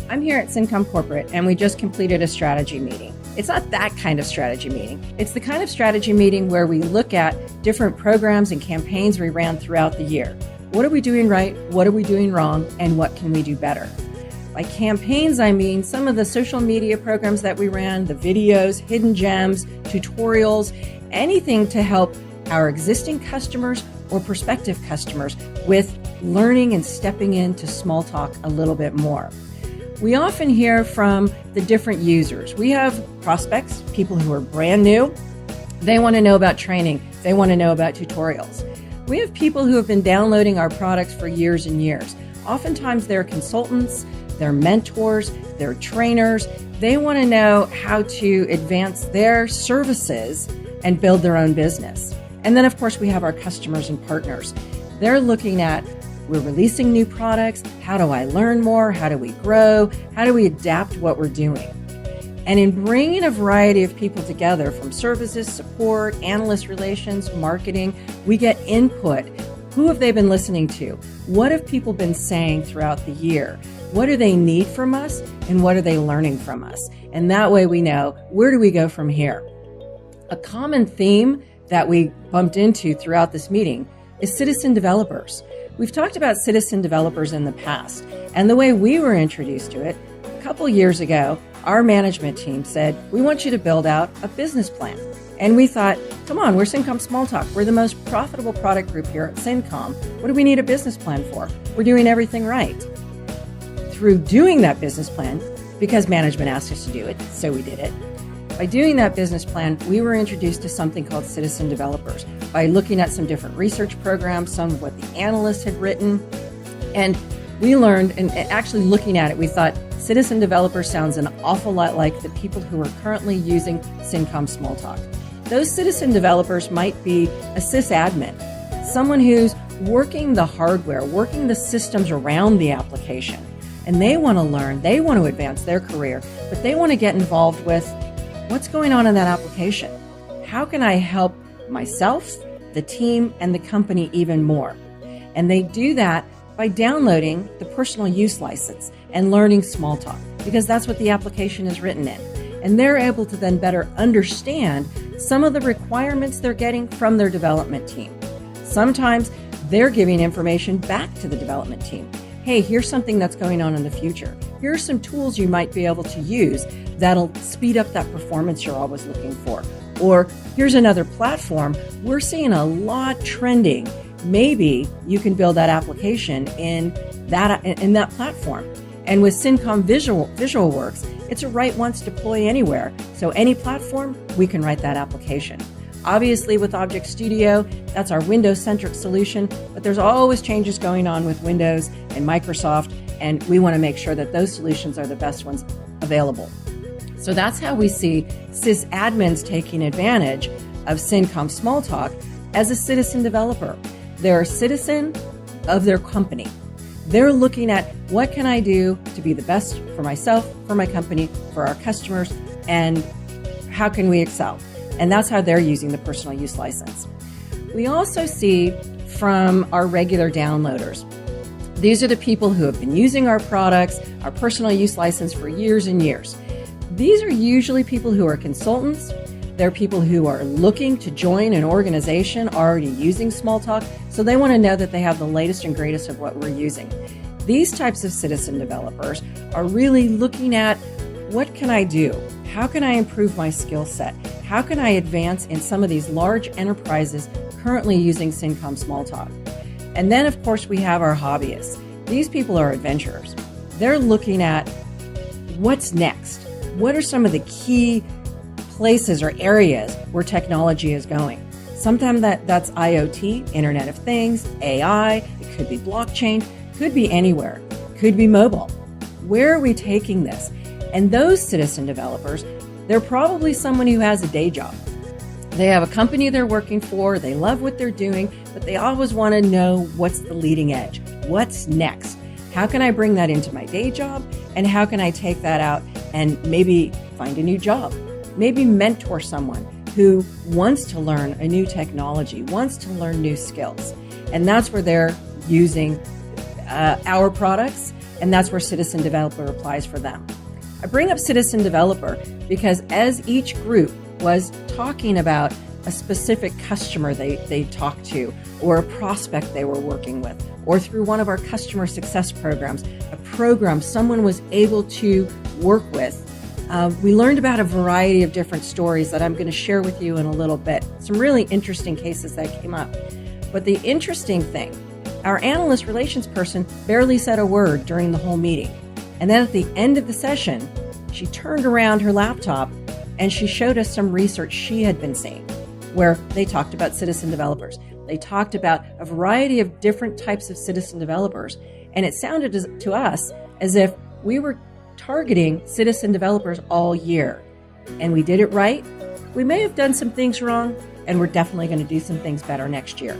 I'm here at Cincom Corporate, and we just completed a strategy meeting. It's not that kind of strategy meeting. It's the kind of strategy meeting where we look at different programs and campaigns we ran throughout the year. What are we doing right? What are we doing wrong? And what can we do better? By campaigns, I mean some of the social media programs that we ran, the videos, hidden gems, tutorials, anything to help our existing customers or prospective customers with learning and stepping into Smalltalk a little bit more. We often hear from the different users. We have prospects, people who are brand new. They want to know about training. They want to know about tutorials. We have people who have been downloading our products for years and years. Oftentimes they're consultants, they're mentors, they're trainers. They want to know how to advance their services and build their own business. And then, of course, we have our customers and partners. They're looking at, we're releasing new products. How do I learn more? How do we grow? How do we adapt what we're doing? And in bringing a variety of people together from services, support, analyst relations, marketing, we get input. Who have they been listening to? What have people been saying throughout the year? What do they need from us? And what are they learning from us? And that way we know, where do we go from here? A common theme that we bumped into throughout this meeting is citizen developers. We've talked about citizen developers in the past, and the way we were introduced to it, a couple years ago, our management team said, we want you to build out a business plan. And we thought, come on, we're Cincom Smalltalk. We're the most profitable product group here at Cincom. What do we need a business plan for? We're doing everything right. Through doing that business plan, because management asked us to do it, so we did it. By doing that business plan, we were introduced to something called citizen developers by looking at some different research programs, some of what the analysts had written. And we learned, and actually looking at it, we thought citizen developers sounds an awful lot like the people who are currently using Cincom Smalltalk. Those citizen developers might be a sysadmin, someone who's working the hardware, working the systems around the application. And they want to learn, they want to advance their career, but they want to get involved with what's going on in that application. How can I help myself, the team, and the company even more? And they do that by downloading the personal use license and learning Smalltalk, because that's what the application is written in. And they're able to then better understand some of the requirements they're getting from their development team. Sometimes they're giving information back to the development team. Hey, here's something that's going on in the future. Here are some tools you might be able to use that'll speed up that performance you're always looking for. Or here's another platform. We're seeing a lot trending. Maybe you can build that application in that platform. And with Cincom VisualWorks, it's a write once, deploy anywhere. So any platform, we can write that application. Obviously with Object Studio, that's our Windows-centric solution, but there's always changes going on with Windows and Microsoft, and we want to make sure that those solutions are the best ones available. So that's how we see sysadmins taking advantage of Cincom Smalltalk as a citizen developer. They're a citizen of their company. They're looking at, what can I do to be the best for myself, for my company, for our customers, and how can we excel? And that's how they're using the personal use license. We also see from our regular downloaders. These are the people who have been using our products, our personal use license for years and years. These are usually people who are consultants. They're people who are looking to join an organization already using Smalltalk, so they want to know that they have the latest and greatest of what we're using. These types of citizen developers are really looking at, what can I do? How can I improve my skill set? How can I advance in some of these large enterprises currently using Cincom Smalltalk? And then, of course, we have our hobbyists. These people are adventurers. They're looking at what's next. What are some of the key places or areas where technology is going? Sometimes that's IoT, Internet of Things, AI, it could be blockchain, could be anywhere, could be mobile. Where are we taking this? And those citizen developers, they're probably someone who has a day job. They have a company they're working for, they love what they're doing, but they always want to know what's the leading edge, what's next. How can I bring that into my day job? And how can I take that out and maybe find a new job? Maybe mentor someone who wants to learn a new technology, wants to learn new skills. And that's where they're using our products and that's where citizen developer applies for them. I bring up citizen developer because as each group was talking about a specific customer they talked to, or a prospect they were working with, or through one of our customer success programs, a program someone was able to work with, we learned about a variety of different stories that I'm going to share with you in a little bit. Some really interesting cases that came up. But the interesting thing, our analyst relations person barely said a word during the whole meeting. And then at the end of the session, she turned around her laptop and she showed us some research she had been seeing, where they talked about citizen developers. They talked about a variety of different types of citizen developers. And it sounded to us as if we were targeting citizen developers all year. And we did it right. We may have done some things wrong, and we're definitely going to do some things better next year.